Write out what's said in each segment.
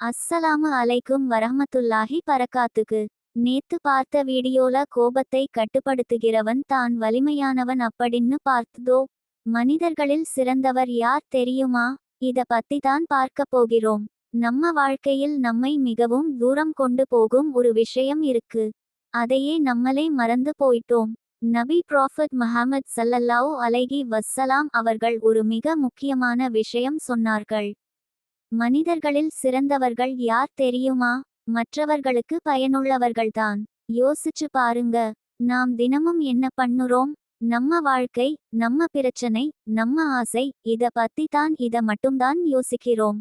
அஸ்ஸலாமு அலைக்கும் வரஹ்மத்துல்லாஹி பரக்காத்துக்கு. நேத்து பார்த்த வீடியோல கோபத்தை கட்டுப்படுத்துகிறவன் தான் வலிமையானவன் அப்படின்னு பார்த்ததோ. மனிதர்களில் சிறந்தவர் யார் தெரியுமா? இத பத்தி தான் பார்க்க போகிறோம். நம்ம வாழ்க்கையில் நம்மை மிகவும் தூரம் கொண்டு போகும் ஒரு விஷயம் இருக்கு. அதையே நம்மளே மறந்து போயிட்டோம். நபி ப்ராஃபட் முஹம்மது ஸல்லல்லாஹு அலைஹி வஸலாம் அவர்கள் ஒரு மிக முக்கியமான விஷயம் சொன்னார்கள். மனிதர்களில் சிறந்தவர்கள் யார் தெரியுமா? மற்றவர்களுக்கு பயனுள்ளவர்கள்தான். யோசிச்சு பாருங்க. நாம் தினமும் என்ன பண்ணுறோம்? நம்ம வாழ்க்கை, நம்ம பிரச்சனை, நம்ம ஆசை, இத பத்தி தான் இத மட்டும்தான் யோசிக்கிறோம்.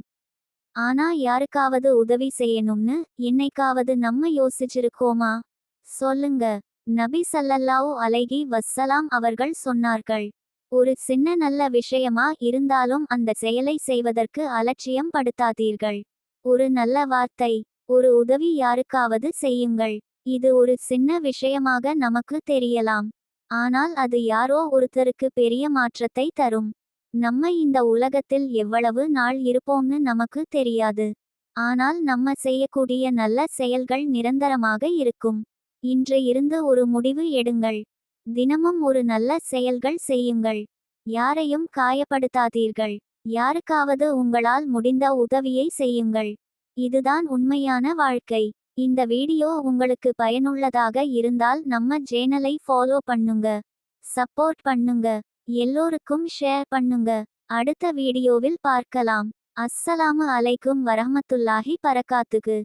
ஆனா யாருக்காவது உதவி செய்யணும்னு என்னைக்காவது நம்ம யோசிச்சிருக்கோமா? சொல்லுங்க. நபி ஸல்லல்லாஹு அலைஹி வஸலாம் அவர்கள் சொன்னார்கள். ஒரு சின்ன நல்ல விஷயமா இருந்தாலும் அந்த செயலை செய்வதற்கு அலட்சியம் படுத்தாதீர்கள். ஒரு நல்ல வார்த்தை, ஒரு உதவி யாருக்காவது செய்யுங்கள். இது ஒரு சின்ன விஷயமாக நமக்கு தெரியலாம். ஆனால் அது யாரோ ஒருத்தருக்கு பெரிய மாற்றத்தை தரும். நம்ம இந்த உலகத்தில் எவ்வளவு நாள் இருப்போம்னு நமக்கு தெரியாது. ஆனால் நம்ம செய்யக்கூடிய நல்ல செயல்கள் நிரந்தரமாக இருக்கும். இன்று இருந்து ஒரு முடிவு எடுங்கள். தினமும் ஒரு நல்ல செயல்கள் செய்யுங்கள். யாரையும் காயப்படுத்தாதீர்கள். யாருக்காவது உங்களால் முடிந்த உதவியை செய்யுங்கள். இதுதான் உண்மையான வாழ்க்கை. இந்த வீடியோ உங்களுக்கு பயனுள்ளதாக இருந்தால் நம்ம சேனலை ஃபாலோ பண்ணுங்க. சப்போர்ட் பண்ணுங்க. எல்லோருக்கும் ஷேர் பண்ணுங்க. அடுத்த வீடியோவில் பார்க்கலாம். அஸ்ஸலாமு அலைக்கும் வரஹ்மத்துல்லாஹி பரக்காத்துக்கு.